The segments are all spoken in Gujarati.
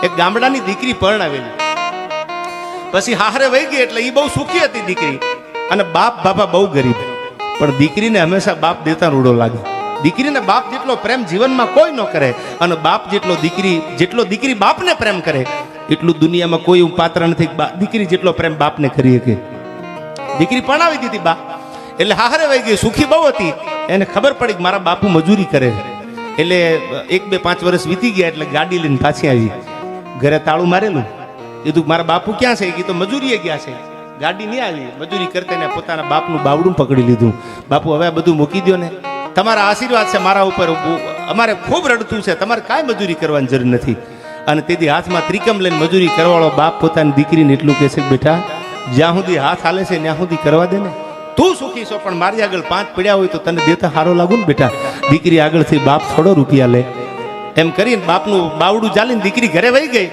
એક ગામડાની દીકરી પરણાવેલી, પછી હારે વહી ગઈ એટલે એ બહુ સુખી હતી દીકરી, અને બાપ બાપા બહુ ગરીબ. પણ દીકરીને હંમેશા બાપ દેતા રૂડો લાગે. દીકરીને બાપ જેટલો પ્રેમ જીવનમાં કોઈ ન કરે, અને બાપ જેટલો દીકરી બાપને પ્રેમ કરે એટલું દુનિયામાં કોઈ એવું પાત્ર નથી દીકરી જેટલો પ્રેમ બાપને કરી શકે. દીકરી પરણાવી દીધી બા, એટલે હારે વહી ગઈ, સુખી બહુ હતી. એને ખબર પડી કે મારા બાપુ મજૂરી કરે, એટલે 1, 2, 5 વર્ષ વીતી ગયા એટલે ગાડી લઈને પાછી આવી. ઘરે તાળું મારેલું, કીધું મારા બાપુ ક્યાં છે? કીધું મજૂરીએ ગયા છે. ગાડી નહીં આવી, મજૂરી કરતા ને પોતાના બાપનું બાવડું પકડી લીધું. બાપુ હવે બધું મૂકી દો ને, તમારા આશીર્વાદ છે મારા ઉપર, અમારે ખૂબ રડતું છે, તમારે કાંઈ મજૂરી કરવાની જરૂર નથી. અને તેથી હાથમાં ત્રિકમ લઈને મજૂરી કરવાવાળો બાપ પોતાની દીકરીને એટલું કહે છે, બેટા જ્યાં સુધી હાથ હાલે છે ત્યાં સુધી કરવા દે ને, તું સુખી છો, પણ મારી આગળ 5 પડ્યા હોય તો તને દેતા સારો લાગુ ને બેટા. દીકરી આગળથી બાપ થોડો રૂપિયા લે, એમ કરીને બાપનું બાવડું ચાલીને દીકરી ઘરે વહી ગઈ.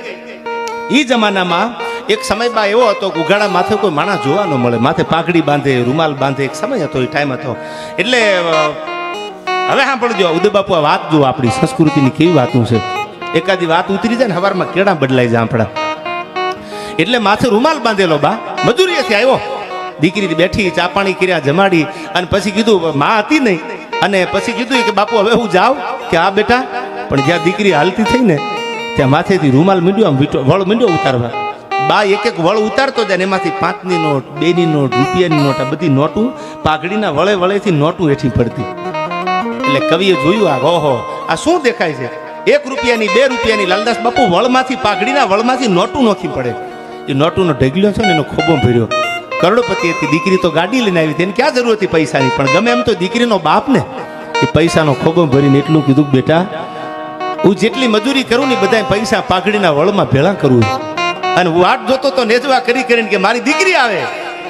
એ જમાનામાં એક સમય બા એવો હતો કે ઉઘાડા માથે કોઈ માણસ જોવા ન મળે, માથે પાઘડી બાંધે, રૂમાલ બાંધે, એક સમય હતો, એ ટાઈમ હતો. એટલે હવે સાંભળજો ઉદય બાપુ, આ વાત જો આપણી સંસ્કૃતિની કેવી વાતું છે. એકાદી વાત ઉતરી જાય ને હવારમાં કેળા બદલાઈ જાય આપણા. એટલે માથે રૂમાલ બાંધેલો બા મજૂરીએથી આવ્યો, દીકરી બેઠી, ચા પાણી કર્યા, જમાડી, અને પછી કીધું માં હતી નહીં, અને પછી કીધું કે બાપુ હવે હું જાઉં? કે હા બેટા. પણ જ્યાં દીકરી હાલતી થઈ ને ત્યાં માથેથી રૂમાલ મીંડ્યો, આમ વળ મીંડ્યો ઉતારવા. બા એક એક વળ ઉતારતો જાય ને એમાંથી 5ની નોટ, 2ની નોટ, રૂપિયાની નોટ, આ બધી નોટું પાઘડીના વળે વળેથી નોટું હેઠી પડતી. એટલે કવિએ જોયું, આ ઓહો આ શું દેખાય છે? 1 રૂપિયાની, 2 રૂપિયાની, લાલદાસ બાપુ વળમાંથી, પાઘડીના વળમાંથી નોટું નોખી પડે. એ નોટુનો ઢગલ્યો છે ને એનો ખોબો ભર્યો. કરોડપતિ હતી દીકરી, તો ગાડી લઈને આવી હતી, એને ક્યાં જરૂર હતી પૈસાની? પણ ગમે એમ તો દીકરીનો બાપ ને એ પૈસાનો ખોબો ભરીને એટલું કીધું, બેટા હું જેટલી મજૂરી કરું ને બધા પૈસા પાઘડીના વળમાં ભેળા કરું, અને હું વાટ જોતો તો નેજવા કરી કરીને કે મારી દીકરી આવે,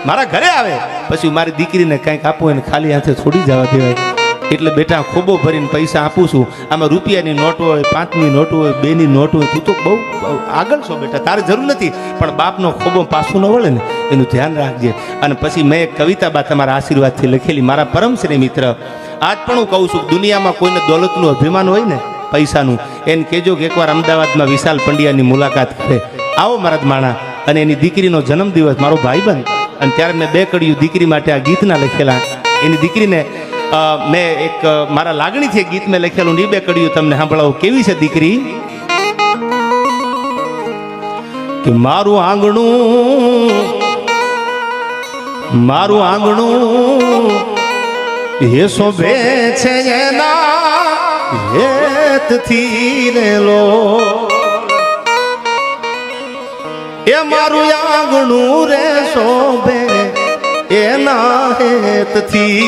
મારા ઘરે આવે, પછી મારી દીકરીને કંઈક આપવું એને ખાલી હાથે છોડી જવા દેવાય. એટલે બેટા ખોબો ભરીને પૈસા આપું છું. આમાં રૂપિયાની નોટ હોય, 5ની નોટ હોય, 2ની નોટ હોય, તું તો બહુ આગળ છો બેટા, તારે જરૂર નથી. પણ બાપનો ખોબો પાછું ન વળે ને એનું ધ્યાન રાખજે. અને પછી મેં એક કવિતા બા તમારા આશીર્વાદથી લખેલી, મારા પરમ શ્રી મિત્ર. આજ પણ હું કહું છું, દુનિયામાં કોઈને દોલતનું અભિમાન હોય ને, પૈસાનું, એને કહેજો કે એકવાર અમદાવાદમાં વિશાલ પંડ્યાની મુલાકાત કરે. આવો મારા માણા. અને એની દીકરીનો જન્મદિવસ, મારો ભાઈબંધ, અને ત્યારે મેં 2 કડીયું દીકરી માટે આ ગીતના લખેલા. એની દીકરીને મેં એક મારા લાગણીથી એક ગીત મેં લખેલું, એ 2 કડીયું તમને સાંભળાવું. કેવી છે દીકરી? કે મારું આંગણું એ શોભે છે એના હેતથી રેલો, એ મારું આંગણું રે શોભે એના હેતથી.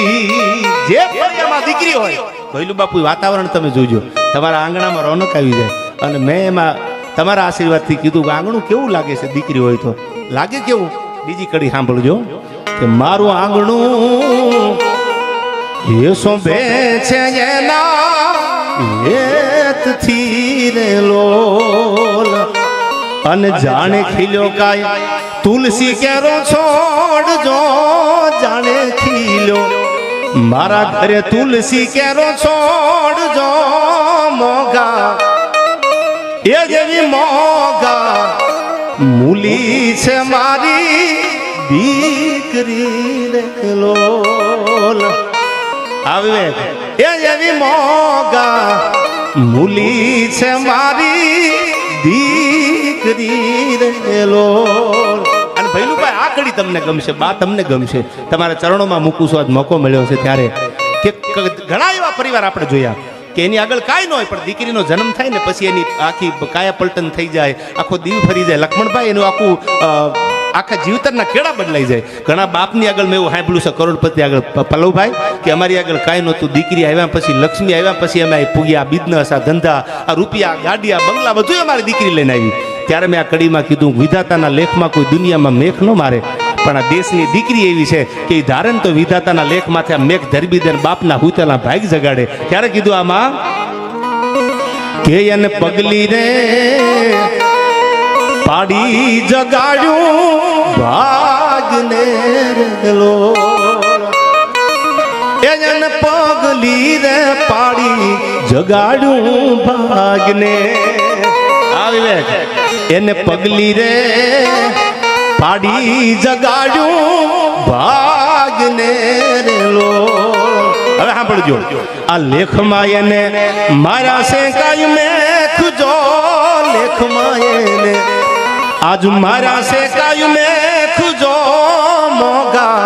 જે ફળિયામાં દીકરી હોય, ભૈલું બાપુ વાતાવરણ તમે જોજો, તમારા આંગણામાં રોનક આવી જાય. અને મેં એમાં તમારા આશીર્વાદથી કીધું કે આંગણું કેવું લાગે છે દીકરી હોય તો? લાગે કેવું? બીજી કડી સાંભળજો કે મારું આંગણું એ શોભે છે એના હેતથી રેલો, અને જાણે ખીલ્યો કાય તુલસી કેરો છોડજો, જાણે ખીલ્યો મારા ઘરે તુલસી કેરો છોડજો, મોગા એ જેવી મોગા મૂલી છે મારી દીકરી લોલ. આવે એ જેવી મોગા મૂલી છે મારી દીકરી લોલ. અને ભૈલુભાઈ આ કડી તમને ગમશે, બા તમને ગમશે, તમારા ચરણોમાં મૂકું છું. આજ મોકો મળ્યો છે ત્યારે કે ઘણા એવા પરિવાર આપણે જોયા કે એની આગળ કાંઈ ન હોય, પણ દીકરીનો જન્મ થાય ને પછી એની આખી કાયા પલટન થઈ જાય, આખો દીવ ફરી જાય. લક્ષ્મણભાઈ એનું આખું આખા જીવતરના કેળા બદલાઈ જાય. ઘણા બાપની આગળ મેં એવું સાંભળ્યું છે, કરોડપતિ આગળ પલવભાઈ, કે અમારી આગળ કાંઈ નહોતું, દીકરી આવ્યા પછી, લક્ષ્મી આવ્યા પછી અમે પૂગ્યા, બિઝનેસ, આ ધંધા, આ રૂપિયા, ગાડી, આ બંગલા, બધું અમારી દીકરી લઈને આવી. ત્યારે મેં આ કડીમાં કીધું, વિધાતાના લેખમાં કોઈ દુનિયામાં મેઘ ન મારે, પણ આ દેશની દીકરી એવી છે કે એ ધારણ તો વિધાતાના લેખમાંથી આ મેઘ ધરબી દે, બાપના હુતેલા ભાગ જગાડે. ત્યારે કીધું આમાં કે એને પગલી રે પાડી જગાડ્યું ભાગને રેલો, એને પગલી રે પાડી જગાડ્યું ભાગને. વિવેક એને પગલી રે પાડી જગાડ્યું ભાગને રે લો. હવે સાંભળજો આ લેખમાં એને મારા સે કાય મેખ જો લેખમાં એને આજ મારા સે કાય મેખ જો મોગા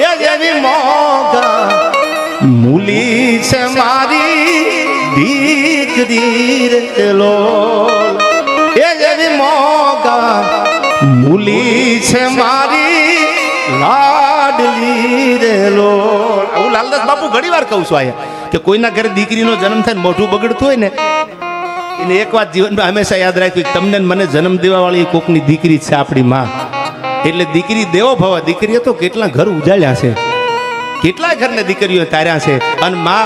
એ જેવી મોગા મૂલી છે મારી દીકરી રે લો. એ જેવી મોગા મૂલી છે મારી લાડલી રે લો. હું લાલદાસ બાપુ ઘણી વાર કહું છું આયા કે કોઈના ઘરે દીકરીનો જન્મ થાય ને મોઢું બગડતું હોય ને એને એક વાત જીવનમાં હંમેશા યાદ રાખવી, તમને મને જન્મ દેવા વાળી કોકની દીકરી છે આપણી માં. એટલે દીકરી દેવો ભવ. દીકરીએ તો કેટલા ઘર ઉજાળ્યા છે, કેટલા ઘરને દીકરીઓ તાર્યા છે. અને માં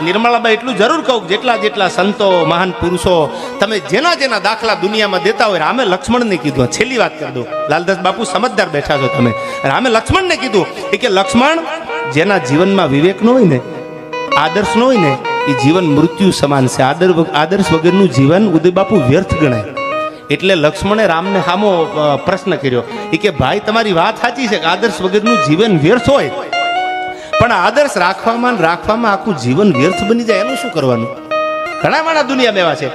નિર્મલાબાઈ એટલું જરૂર કહું, જેટલા જેટલા સંતો મહાન પુરુષો તમે જેના જેના દાખલા દુનિયામાં દેતા હોય, રામે લક્ષ્મણને કીધું. છેલ્લી વાત કરી દો, લાલદાસ બાપુ સમજદાર બેઠા છો તમે. રામે લક્ષ્મણને કીધું કે લક્ષ્મણ, જેના જીવનમાં વિવેક ન હોય ને, આદર્શ ન હોય ને, એ જીવન મૃત્યુ સમાન છે. આદર્શ વગરનું જીવન ઉદય બાપુ વ્યર્થ ગણાય. એટલે લક્ષ્મણે રામને સામો પ્રશ્ન કર્યો કે ભાઈ તમારી વાત સાચી છે કે આદર્શ વગરનું જીવન વ્યર્થ હોય, પણ આદર્શ રાખવામાં આખું જીવન વ્યર્થ બની જાય, એનું શું કરવાનું? ઘણા માણસ દુનિયામાં એવા છે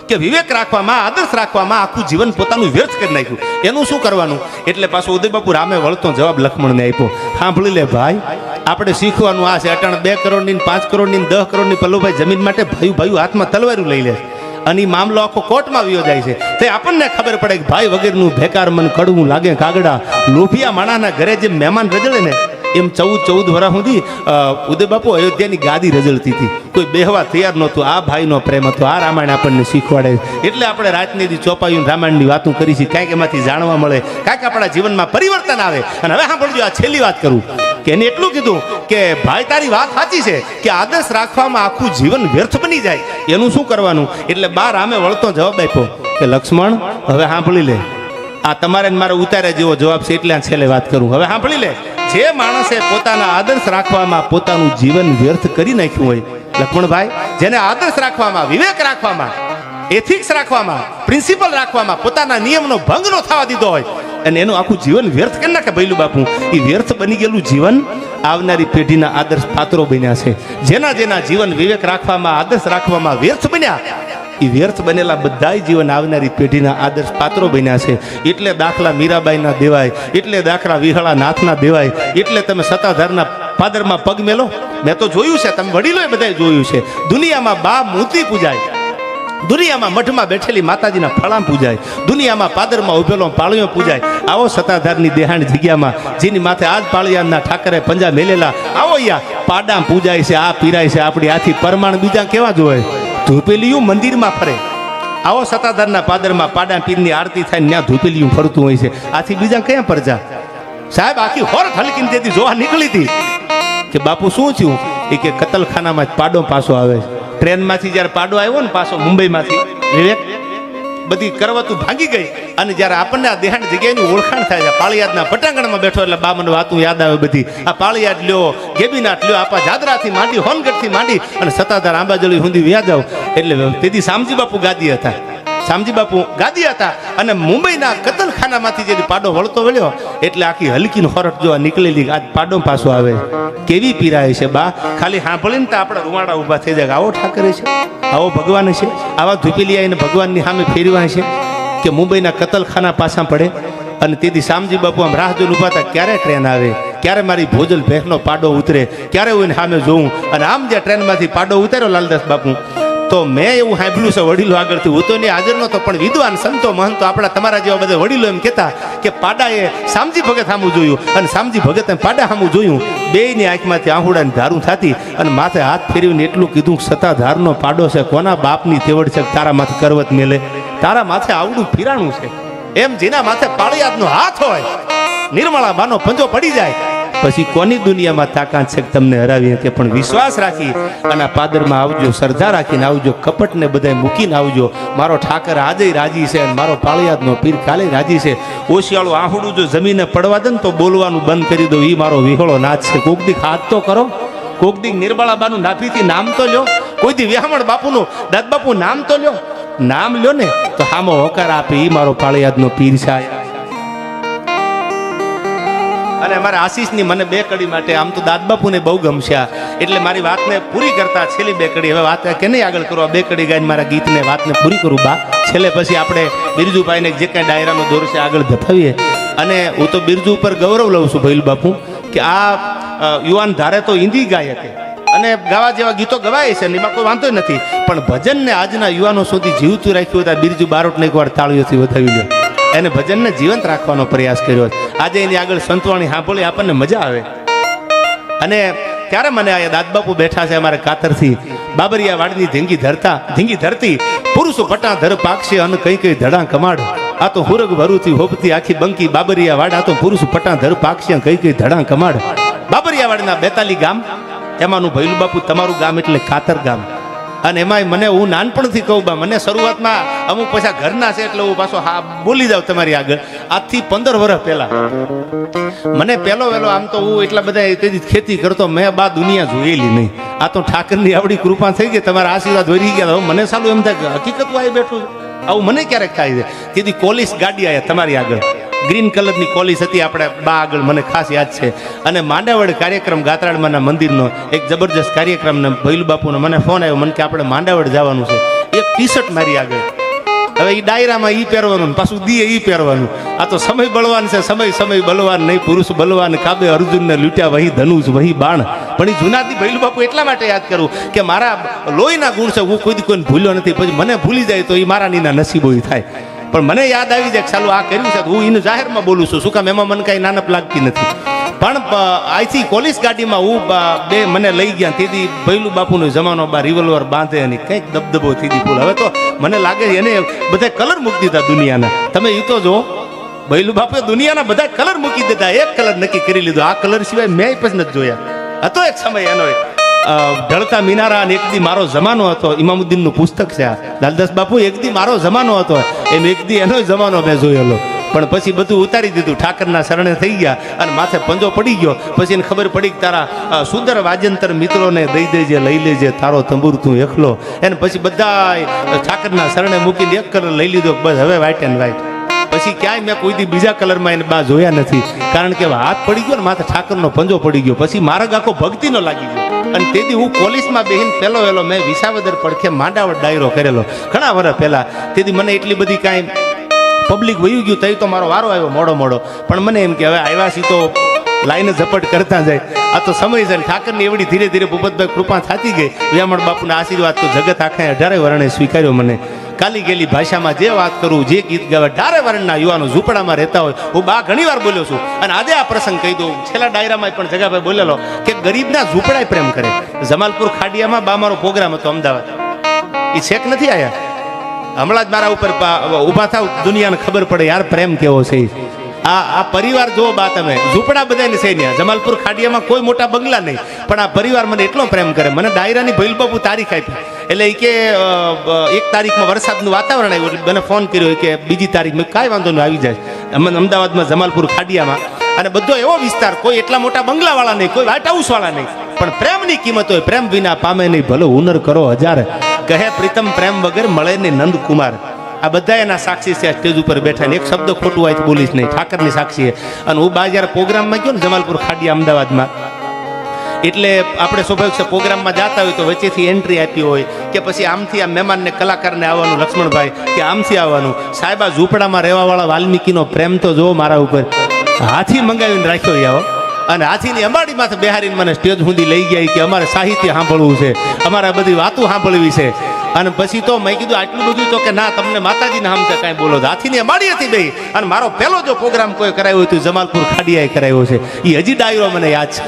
કે વિવેક રાખવામાં, આદર્શ રાખવામાં આખું જીવન પોતાનું વ્યર્થ કરી નાખ્યું, એનું શું કરવાનું? એટલે પાછો ઉદય બાપુ રામે વળતો જવાબ લક્ષ્મણને આપ્યો. સાંભળી લે ભાઈ, આપણે શીખવાનું આ છે. અટાણ 2 કરોડની 5 કરોડની 10 કરોડની પલ્લુભાઈ જમીન માટે ભાઈ હાથમાં તલવારું લઈ લે અને એ મામલો આખો કોર્ટમાં વિયો જાય છે. તે આપણને ખબર પડે કે ભાઈ વગરનું ભેકાર મન કડવું લાગે કાગડા. લોભિયા માણાના ઘરે જે મહેમાન રજળે ને, એમ 14 વર્ષ સુધી ઉદય બાપુ અયોધ્યાની ગાદી રજળતી હતી. કોઈ બેહવા તૈયાર નહોતું. આ ભાઈનો પ્રેમ હતો. આ રામાયણ આપણને શીખવાડે. એટલે આપણે રાતની દી ચોપાયું રામાયણની વાતો કરી છે, કાંઈક એમાંથી જાણવા મળે, કાંઈક આપણા જીવનમાં પરિવર્તન આવે. અને હવે સાંભળજો, આ છેલ્લી વાત કરું કે એને એટલું કીધું કે ભાઈ તારી વાત સાચી છે કે આદર્શ રાખવામાં આખું જીવન વ્યર્થ બની જાય, એનું શું કરવાનું? એટલે બા રામે વળતો જવાબ આપ્યો કે લક્ષ્મણ, હવે સાંભળી લે, આ તમારે મારે ઉતારે જેવો જવાબ છે, એટલે છેલ્લે વાત કરું. હવે સાંભળી લે, જે માણસે પોતાના આદર્શ રાખવામાં પોતાનું જીવન વ્યર્થ કરી નાખ્યું હોય, લક્ષ્મણભાઈ, જેને આદર્શ રાખવામાં, વિવેક રાખવામાં, એથિક્સ રાખવામાં, પ્રિન્સિપલ રાખવામાં પોતાના નિયમનો ભંગ ન થવા દીધો હોય, અને એનું આખું જીવન વ્યર્થ કરી નાખે ભૈલું બાપુ, એ વ્યર્થ બની ગયેલું જીવન આવનારી પેઢીના આદર્શ પાત્રો બન્યા છે. જેના જેના જીવન વિવેક રાખવામાં, આદર્શ રાખવામાં વ્યર્થ બન્યા, એ વ્યર્થ બનેલા બધાય જીવન આવનારી પેઢીના આદર્શ પાત્રો બન્યા છે. એટલે દાખલા મીરાબાઈના દેવાય, એટલે દાખલા વિહળા નાથના દેવાય. એટલે તમે સત્તાધારના પાદરમાં પગ મેલો. મેં તો જોયું છે, તમે વડીલોએ બધાએ જોયું છે. દુનિયામાં બા મૂર્તિ પૂજાય, દુનિયામાં મઠમાં બેઠેલી માતાજીના ફળામ પૂજાય, દુનિયામાં પાદરમાં ઉભેલો પાળિયો પૂજાય. આવો સત્તાધારની દેહાણ જગ્યામાં જેની માથે આજ પાળિયાના ઠાકરે પંજા મેલેલા, આવો અહીંયા પાડામ પૂજાય છે, આ પીરાય છે. આપણી આથી પરમાણ બીજા કેવા જોવે? ધૂપેલિયું મંદિરમાં ફરે. આવો સત્તાધારના પાદરમાં પાડા પીરની આરતી થાય, ત્યાં ધૂપેલિયું ફરતું હોય છે. આથી બીજા ક્યાં પરજા? સાહેબ આખી હોર હલકીને તેથી જોવા નીકળી હતી કે બાપુ શું થયું? એ કે કતલખાનામાં પાડો પાછો આવે છે. ટ્રેનમાંથી જ્યારે પાડો આવ્યો ને પાછો મુંબઈમાંથી, વિવેક, બધી કરવતું ભાગી ગઈ. અને જ્યારે આપણને આ દેહાણ જગ્યાની ઓળખાણ થાય છે, પાળિયાદના પટાંગણમાં બેઠો એટલે બા મને વાતું યાદ આવે બધી. આ પાળિયાદ લ્યો, ગેબીનાથ લ્યો, આપા જાદરાથી માંડી, હોનગઢથી માંડી અને સત્તાધાર આંબાજળી સુધી વ્યા જાવ. એટલે તેથી શામજી બાપુ ગાદી હતા, શામજી બાપુ ગાદી હતા. અને મુંબઈના કતલખાનામાંથી જે પાડો વળતો વળ્યો એટલે આખી હલકીને હોરટ જોવા નીકળેલી. આજ પાડો પાછો આવે, કેવી પીરાય છે બા! ખાલી સાંભળીને તો આપણા રૂવાડા ઊભા થઈ જાય. આવો ઠાકરે છે, આવો ભગવાન છે, આવા ધૂપેલી આવીને ભગવાનની સામે ફેરવા છે કે મુંબઈના કતલખાના પાછા પડે. અને તેથી શામજી બાપુ આમ રાહ જોઈને ઊભા હતા, ક્યારે ટ્રેન આવે, ક્યારે મારી ભોજલ ભેખનો પાડો ઉતરે, ક્યારે હું સામે જોઉં. અને આમ જે ટ્રેનમાંથી પાડો ઉતાર્યો લાલદાસ બાપુ, તો મેં એવું સાંભળ્યું છે વડીલો આગળથી, હું તો નહીં હાજર નહોતો, પણ વિદ્વાન સંતો મહંતો આપણા તમારા જેવા બધા વડીલો એમ કહેતા કે પાડાએ શામજી ભગત સામું જોયું અને શામજી ભગતે પાડા સામું જોયું. બેયની આંખમાંથી આહુડાની ધારું થતી અને માથે હાથ ફેરવીને એટલું કીધું કે સત્તાધારનો પાડો છે, કોના બાપની તેવડ છે તારા માથે કરવત મેલે, તારા માથે આવડું ફિરાણું છે. એમ જેના માથે પાળિયાદનો હાથ હોય, નિર્મળા બાનો પંજો પડી જાય, પછી કોની દુનિયામાં તાકાત છે કે તમને હરાવી શકે? પણ વિશ્વાસ રાખી અને પાદરમાં આવજો, શ્રદ્ધા રાખીને આવજો, કપટને બધાય મૂકીને આવજો. મારો ઠાકર આજે રાજી છે અને મારો પાળિયાદનો પીર કાલે રાજી છે. ઓશિયાળું આહુડું જો જમીને પડવા દે ને તો બોલવાનું બંધ કરી દો. એ મારો વિહોળો નાચ છે. કોક દી હાથ તો કરો, કોક દી નિર્મળાબાનું નાભીથી નામ તો લ્યો, કોઈ દી વ્યામણ બાપુનું દાદ બાપુ નામ તો લ્યો. નામ લ્યો ને તો હામો હોકાર આપે ઈ મારો પાળિયાદનો પીર સાહેબ. અને અમારા આશીષની મને બે કડી માટે આમ તો દાદબાપુને બહુ ગમશે, એટલે મારી વાતને પૂરી કરતા છેલ્લી બે કડી હવે વાત કે નહીં આગળ કરો, બે કડી ગાઈને મારા ગીતને વાતને પૂરી કરું બા. છેલ્લે પછી આપણે બિરજુભાઈને જે કાંઈ ડાયરાનો દોર છે આગળ ધપાવીએ. અને હું તો બિરજુ ઉપર ગૌરવ લઉં છું ભૈલ બાપુ કે આ યુવાન ધારે તો હિન્દી ગાય કે અને ગાવા જેવા ગીતો ગવાય છે એમાં કોઈ વાંધો નથી, પણ ભજનને આજના યુવાનો સુધી જીવતું રાખ્યું હતા. બિરજુ બારોટને એકવાર તાળીઓથી વધાવી લો, એને ભજનને જીવંત રાખવાનો પ્રયાસ કર્યો. આજે એની આગળ સંતવાણી સાંભળી આપણને મજા આવે. અને ત્યારે મને આ દાદબાપુ બેઠા છે અમારે કાતરથી, બાબરિયા વાડની ધીંગી ધરતી પુરુષો પટા ધર પાકશે અને કઈ કઈ ધડા કમાડ. આ તો હુરગ ભરુથી હોપતી આખી બંકી બાબરિયા વાડ, આ તો પુરુષ પટા ધર પાકશે કઈ કઈ ધડા કમાડ. બાબરિયા વાડના 42 ગામ, એમાંનું ભૈલું બાપુ તમારું ગામ એટલે કાતર ગામ. અને એમાંય મને હું નાનપણથી કહું બા, મને શરૂઆતમાં અમુક પાછા ઘરના છે એટલે હું પાછો હા બોલી જાઉં તમારી આગળ. આજથી 15 વર્ષ પહેલા મને પહેલો વહેલો આમ તો હું એટલા બધા તેથી ખેતી કરતો, મેં બા દુનિયા જોયેલી નહીં. આ તો ઠાકરની આવડી કૃપા થઈ ગઈ, તમારા આશીર્વાદ વરી ગયા. હવે મને સાલું એમ થાય કે હકીકત આવી બેઠું આવું મને ક્યારેક થાય છે. તેથી કોલિસ ગાડી આવ્યા તમારી આગળ, ગ્રીન કલરની કોલિસ હતી આપણે બા આગળ, મને ખાસ યાદ છે. અને માંડાવડ કાર્યક્રમ ગાત્રાળમાના મંદિરનો એક જબરજસ્ત કાર્યક્રમને ભૈલું બાપુનો મને ફોન આવ્યો, મને કે આપણે માંડાવડ જવાનું છે. એક ટી શર્ટ મારી આગળ, હવે એ ડાયરામાં ઈ પહેરવાનું પાછું દીએ ઈ પહેરવાનું. આ તો સમય બળવાન છે, સમય બલવાન નહીં, પુરુષ બલવાન કાબે અર્જુનને લૂંટ્યા વહી ધનુષ વહી બાણ. પણ એ જુનાદી ભૈલું બાપુ એટલા માટે યાદ કરું કે મારા લોહીના ગુણ છે, હું કોઈને ભૂલ્યો નથી. પછી મને ભૂલી જાય તો એ મારા નીના નસીબો થાય, પણ મને યાદ આવી જાય ચાલો આ કર્યું છે, હું એને જાહેરમાં બોલું છું. શું કામ? એમાં મને કાંઈ નાનપ લાગતી નથી. પણ અહીંથી પોલીસ ગાડીમાં હું બે મને લઈ ગયા. તેથી ભૈલું બાપુનો જમાનો બા રિવોલ્વર બાંધે અને કંઈક દબદબો થી ફૂલ. હવે તો મને લાગે એને બધા કલર મૂકી દીધા દુનિયાના. તમે એ તો જો ભૈલું બાપુએ દુનિયાના બધા કલર મૂકી દીધા, એક કલર નક્કી કરી લીધો. આ કલર સિવાય મેં પછી નથી જોયા. હતો એક સમય એનો ઢળતા મિનારા અને એક દી મારો જમાનો હતો. ઇમામુદ્દીનનું પુસ્તક છે આ. લાલદાસ બાપુ એક દી મારો જમાનો હતો, એમ એક દી એનો જમાનો મેં જોયેલો. પણ પછી બધું ઉતારી દીધું, ઠાકરના શરણે થઈ ગયા અને માથે પંજો પડી ગયો. પછી એને ખબર પડી કે તારા સુંદર વાજંતર મિત્રોને દઈ દેજે, લઈ લેજે, તારો તંબુર તું એકલો. એને પછી બધા ઠાકરના શરણે મૂકીને એક કલર લઈ લીધો, બસ હવે વ્હાઈટ એન્ડ વ્હાઈટ. પછી ક્યાંય મેં કોઈ દી બીજા કલરમાં એને બા જોયા નથી, કારણ કે હાથ પડી ગયો ને માથે ઠાકરનો પંજો પડી ગયો. પછી માર્ગ આખો ભક્તિનો લાગી ગયો. અને તેથી હું પોલીસમાં બેહીને પહેલો વહેલો મેં વિસાવદર પડખે માંડાવડ ડાયરો કરેલો ઘણા વર્ષ પહેલા. તેથી મને એટલી બધી કાંઈ પબ્લિક વયું ગયું તઈ તો મારો વારો આવ્યો મોડો. પણ મને એમ કે હવે આવ્યા સી તો લાઈને ઝપટ કરતા જાય. આ તો સમય છે, ઠાકરની એવડી ધીરે ધીરે ભૂપતભાઈ કૃપા થતી ગઈ. વ્યામણ બાપુના આશીર્વાદ તો જગત આખા 18 વર્ણે સ્વીકાર્યો મને. કાલી ગેલી ભાષામાં જે વાત કરું, જે ગીત ગાવે, 18 વર્ણના યુવાનો ઝૂંપડામાં રહેતા હોય. હું બા ઘણી વાર બોલ્યો છું અને આજે આ પ્રસંગ કહી દઉં. છેલ્લા ડાયરામાં પણ જગાભાઈ બોલેલો કે ગરીબના ઝૂંપડાય પ્રેમ કરે. જમાલપુર ખાડિયામાં બા મારો પ્રોગ્રામ હતો અમદાવાદ, એ છેક નથી આયા. હમણાં જ મારા ઉપર ઊભા થાવ, દુનિયાને ખબર પડે યાર પ્રેમ કેવો છે. આ પરિવાર જો બા તમે, ઝૂંપડા બધાને છે ત્યાં. જમાલપુર ખાડિયામાં કોઈ મોટા બંગલા નહીં, પણ આ પરિવાર મને એટલો પ્રેમ કરે. મને ડાયરાની ભૈલ બાપુ તારીખ આપી, એટલે એ કે 1 તારીખમાં વરસાદનું વાતાવરણ આવ્યું એટલે મને ફોન કર્યો કે બીજી તારીખમાં કાંઈ વાંધો નહીં આવી જાય અમદાવાદમાં જમાલપુર ખાડિયામાં. અને બધો એવો વિસ્તાર, કોઈ એટલા મોટા બંગલાવાળા નહીં, કોઈ વ્હાઇટ હાઉસવાળા નહીં, પણ પ્રેમની કિંમત હોય. પ્રેમ વિના પામે નહીં ભલો હુનર કરો હજાર, કહે પ્રીતમ પ્રેમ વગર મળે નહીં નંદકુમાર. આ બધા એના સાક્ષી છે સ્ટેજ ઉપર બેઠા. એક શબ્દ ખોટું હોય તો બોલીશ નહીં, ઠાકરની સાક્ષી. અને હું બા જ્યારે પ્રોગ્રામમાં ગયો ને જમાલપુર ખાડિયા અમદાવાદમાં, એટલે આપણે સ્વાભાવિક છે પ્રોગ્રામમાં જતા હોય તો વચ્ચેથી એન્ટ્રી આપી હોય કે પછી આમથી આ મહેમાનને કલાકારને આવવાનું, લક્ષ્મણભાઈ કે આમથી આવવાનું. સાહેબ આ ઝૂંપડામાં રહેવાવાળા વાલ્મીકીનો પ્રેમ તો જો મારા ઉપર. હાથી મંગાવીને રાખ્યો આવો અને હાથીની અંબાડી માથે બેહારીને મને સ્ટેજ સુધી લઈ ગયા કે અમારે સાહિત્ય સાંભળવું છે, અમારે બધી વાતો સાંભળવી છે. અને પછી તો મેં કીધું આટલું બધું તો કે ના તમને માતાજીને સામે કાંઈ બોલો. હાથીની અમાડી હતી બે. અને મારો પહેલો જો પ્રોગ્રામ કોઈ કરાવ્યો હતો જમાલપુર ખાડિયાએ કરાવ્યો છે. એ હજી ડાયરો મને યાદ છે.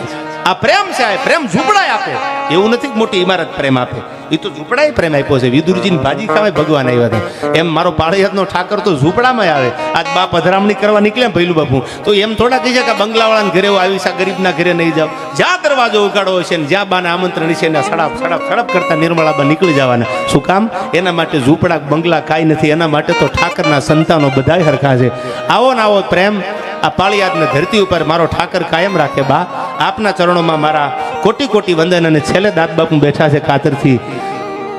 આ પ્રેમ છે, આ પ્રેમ ઝૂંપડાય આપે. એવું નથી કે મોટી ઇમારત પ્રેમ આપે, એ તો ઝૂંપડાય પ્રેમ આપ્યો છે. વિદુરજીની ભાજી ખાવા ભગવાન આવ્યા હતા, એમ મારો પાળિયાદનો ઠાકર તો ઝૂંપડામાં આવે. આજ બા પધરામણી કરવા નીકળ્યા ભૈલું બાપુ તો એમ થોડા કહી છે કે બંગલાવાળાને ઘરે આવી છે, ગરીબના ઘરે નહીં જાવ. જ્યાં દરવાજો ઉગાડો છે ને જ્યાં બાને આમંત્રણ છે ને સડપ કરતા નિર્મળાબા નીકળી જવાના. શું કામ? એના માટે ઝૂંપડા બંગલા કાંઈ નથી, એના માટે તો ઠાકરના સંતાનો બધાય હરખા છે. આવો ને આવો પ્રેમ આ પાળિયાદને ધરતી ઉપર મારો ઠાકર કાયમ રાખે. બા આપના ચરણોમાં મારા કોટી કોટી વંદન. અને છેલ્લે દાદ બાપુ બેઠા છે કાતરથી.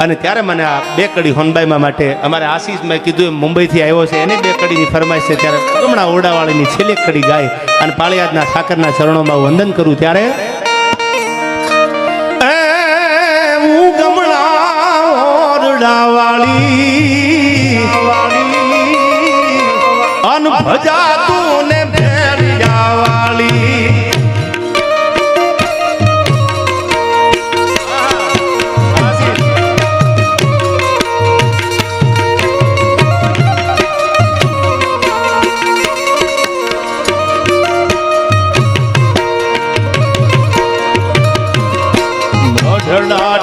અને ત્યારે મને આ બે કડી હોનબાઈમાં માટે અમારે આશીષ મેં કીધું એમ મુંબઈથી આવ્યો છે એને બે કડીની ફરમાઈશ છે ત્યારે ગમણા ઓરડાવાળીની છેલ્લી કડી ગાય અને પાળિયાદના ઠાકરના ચરણોમાં વંદન કરું ત્યારે હું ગમણા ઓરડાવાળી અન ભજાતું ને ભેળિયાવાળી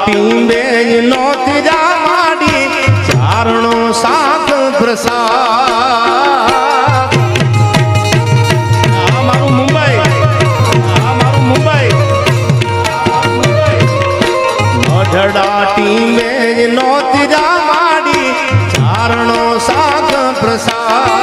ટીંબે નોતી જા માડી ચારણો સાત પ્રસાદ આ મારું મુંબઈ મઢડા ટીંબે નોતી જા માડી ચારણો સાત પ્રસાદ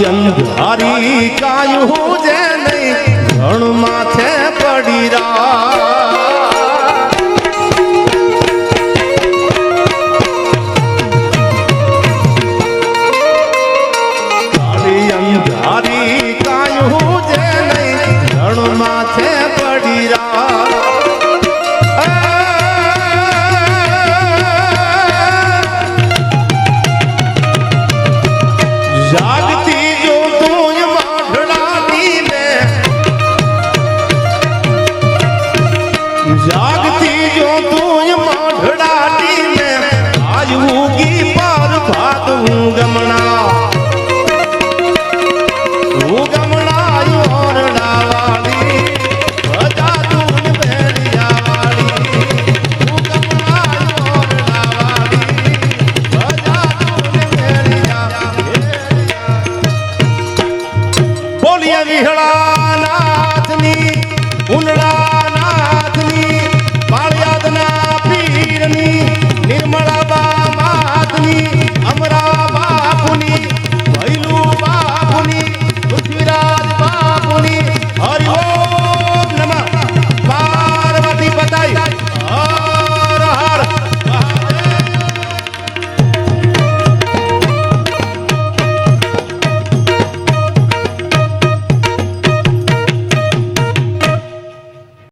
અંધારી કાયું જે નહીં ઘણ માથે પડી અંધારી કાયું જે નહીં ઘણ માથે પડી